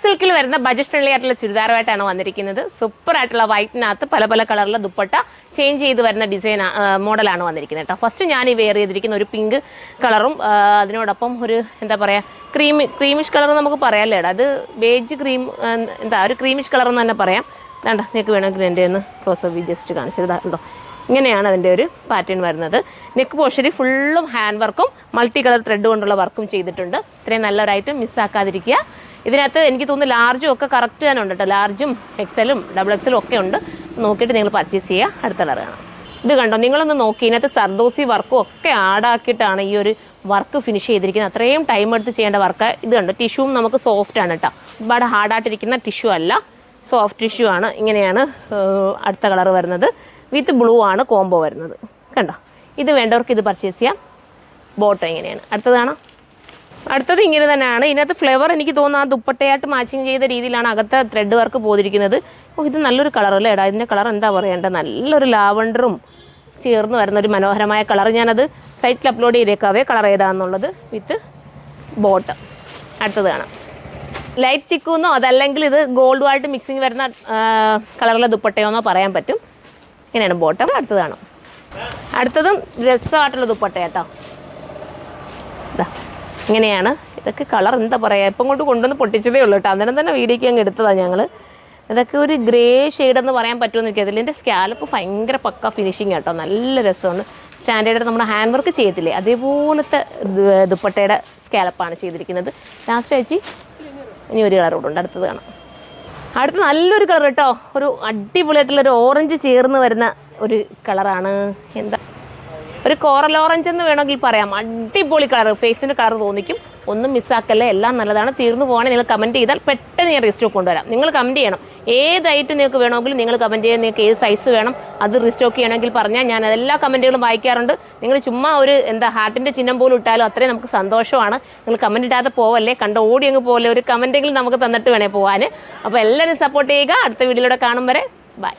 സിൽക്കിൽ വരുന്ന budget friendly ആയിട്ടുള്ള ചുരിദാറുമായിട്ടാണ് വന്നിരിക്കുന്നത്. സൂപ്പർ ആയിട്ടുള്ള വൈറ്റിനകത്ത് പല പല കളറിലെ ദുപ്പട്ട ചേഞ്ച് ചെയ്ത് വരുന്ന ഡിസൈൻ മോഡലാണ് വന്നിരിക്കുന്നത് കേട്ടോ. ഫസ്റ്റ് ഞാൻ ഈ വെയർ ചെയ്തിരിക്കുന്ന ഒരു പിങ്ക് കളറും അതിനോടൊപ്പം ഒരു എന്താ പറയുക ക്രീമിഷ് കളർ നമുക്ക് പറയാമല്ലേ അത് ബേജ് ക്രീം ഒരു ക്രീമിഷ് കളർ എന്ന് തന്നെ പറയാം. വേണ്ട നിങ്ങൾക്ക് വേണമെങ്കിൽ എൻ്റെ ഒന്ന് ക്ലോസ് ജസ്റ്റ് കാണിച്ചിരുതാണ്ടോ. ഇങ്ങനെയാണ് അതിൻ്റെ ഒരു പാറ്റേൺ വരുന്നത്. നെക്ക് പോർഷനിൽ ഫുള്ളും ഹാൻഡ് വർക്കും മൾട്ടി കളർ ത്രെഡ് കൊണ്ടുള്ള വർക്കും ചെയ്തിട്ടുണ്ട്. ഇത്രയും നല്ലൊരു ഐറ്റം മിസ്സാക്കാതിരിക്കുക. ഇതിനകത്ത് എനിക്ക് തോന്നുന്നു ലാർജും ഒക്കെ കറക്റ്റ് തന്നെ ഉണ്ട് കേട്ടോ. ലാർജും എക്സലും ഡബിൾ എക്സലും ഒക്കെ ഉണ്ട്. നോക്കിയിട്ട് നിങ്ങൾ പർച്ചേസ് ചെയ്യുക. അടുത്ത കളർ കാണാം. ഇത് കണ്ടോ, നിങ്ങളൊന്ന് നോക്കി. ഇതിനകത്ത് സർദോസി വർക്കും ഒക്കെ ആഡാക്കിയിട്ടാണ് ഈ ഒരു വർക്ക് ഫിനിഷ് ചെയ്തിരിക്കുന്നത്. അത്രയും ടൈം എടുത്ത് ചെയ്യേണ്ട വർക്ക്. ഇത് കണ്ടോ, ടിഷ്യൂവും നമുക്ക് സോഫ്റ്റ് ആണ് കേട്ടോ. ഒരുപാട് ഹാർഡായിട്ടിരിക്കുന്ന ടിഷ്യൂ അല്ല, സോഫ്റ്റ് ടിഷ്യൂ ആണ്. ഇങ്ങനെയാണ് അടുത്ത കളർ വരുന്നത്. വിത്ത് ബ്ലൂ ആണ് കോംബോ വരുന്നത്. കണ്ടോ, ഇത് വേണ്ടവർക്ക് ഇത് പർച്ചേസ് ചെയ്യാം. ബോട്ടം ഇങ്ങനെയാണ്. അടുത്തത് ഇങ്ങനെ തന്നെയാണ്. ഇതിനകത്ത് ഫ്ലേവർ എനിക്ക് തോന്നുന്നു ആ ദുപ്പട്ടയായിട്ട് മാച്ചിങ് ചെയ്ത രീതിയിലാണ് അകത്ത് ത്രെഡ് വർക്ക് പോതിരിക്കുന്നത്. ഇത് നല്ലൊരു കളർ അല്ലേ എടാ. ഇതിൻ്റെ കളർ എന്താ പറയേണ്ടത്, നല്ലൊരു ലാവണ്ടറും ചേർന്ന് വരുന്നൊരു മനോഹരമായ കളർ. ഞാനത് സൈറ്റിൽ അപ്ലോഡ് ചെയ്തേക്കാവേ കളർ ഏതാണെന്നുള്ളത്. With bottom. അടുത്തത് കാണാം. ലൈറ്റ് ചിക്കുന്നോ അതല്ലെങ്കിൽ ഇത് ഗോൾഡുമായിട്ട് മിക്സിങ് വരുന്ന കളറിലെ ദുപ്പട്ടയോന്നോ പറയാൻ പറ്റും. ഇങ്ങനെയാണ് ബോട്ടം. അടുത്തത് കാണാം. അടുത്തതും രസമായിട്ടുള്ള ദുപ്പട്ട കേട്ടോ. ഇതാ ഇങ്ങനെയാണ്. ഇതൊക്കെ കളർ എന്താ പറയുക, ഇപ്പം കൊണ്ട് കൊണ്ടുവന്ന് പൊട്ടിച്ചതേ ഉള്ളൂ കേട്ടോ. അന്നേരം തന്നെ വീഡിയോയ്ക്ക് അങ്ങ് എടുത്തതാണ് ഞങ്ങൾ. ഇതൊക്കെ ഒരു ഗ്രേ ഷെയ്ഡെന്ന് പറയാൻ പറ്റുമെന്ന് എനിക്ക് അതിൽ. എൻ്റെ സ്കാലപ്പ് ഭയങ്കര പക്ക ഫിനിഷിങ് കേട്ടോ. നല്ല രസമാണ്. സ്റ്റാൻഡേർഡ് നമ്മുടെ ഹാൻഡ് വർക്ക് ചെയ്യത്തില്ലേ അതേപോലത്തെ ദുപ്പട്ടയുടെ സ്കാലപ്പാണ് ചെയ്തിരിക്കുന്നത്. ലാസ്റ്റ് അയച്ചി ഇനി ഒരു കളർ കൂടെ ഉണ്ട്. അടുത്തത് കാണാം. അടുത്ത നല്ലൊരു കളർ കേട്ടോ. ഒരു അടിപൊളിയായിട്ടുള്ളൊരു ഓറഞ്ച് ചേർന്ന് വരുന്ന ഒരു കളറാണ്. എന്താ ഒരു കോറൽ ഓറഞ്ച് എന്ന് വേണമെങ്കിൽ പറയാം. അടിപൊളി കളർ, ഫേസിൻ്റെ കളർ തോന്നിക്കും. ഒന്നും മിസ്സാക്കല്ലേ, എല്ലാം നല്ലതാണ്. തീർന്നു പോകണേ നിങ്ങൾ കമൻറ്റ് ചെയ്താൽ പെട്ടെന്ന് ഞാൻ റീസ്റ്റോക്ക് കൊണ്ടുവരാം. നിങ്ങൾ കമൻറ്റ് ചെയ്യണം. ഏത് ഐറ്റം നിങ്ങൾക്ക് വേണമെങ്കിലും നിങ്ങൾ കമൻറ്റ് ചെയ്യാൻ. നിങ്ങൾക്ക് ഏത് സൈസ് വേണം അത് റീസ്റ്റോക്ക് ചെയ്യണമെങ്കിൽ പറഞ്ഞാൽ ഞാൻ എല്ലാ കമൻറ്റുകളും വായിക്കാറുണ്ട്. നിങ്ങൾ ചുമ്മാ ഒരു ഹാർട്ടിൻ്റെ ചിഹ്നം പോലും ഇട്ടാലും അത്രയും നമുക്ക് സന്തോഷമാണ്. നിങ്ങൾ കമൻറ്റ് ഇടാതെ പോവല്ലേ, കണ്ട ഓടി അങ്ങ് പോലെ ഒരു കമൻറ്റെങ്കിലും നമുക്ക് തന്നിട്ട് വേണേ പോകാൻ. അപ്പോൾ എല്ലാവരും സപ്പോർട്ട് ചെയ്യുക. അടുത്ത വീഡിയോയിലൂടെ കാണും വരെ ബൈ.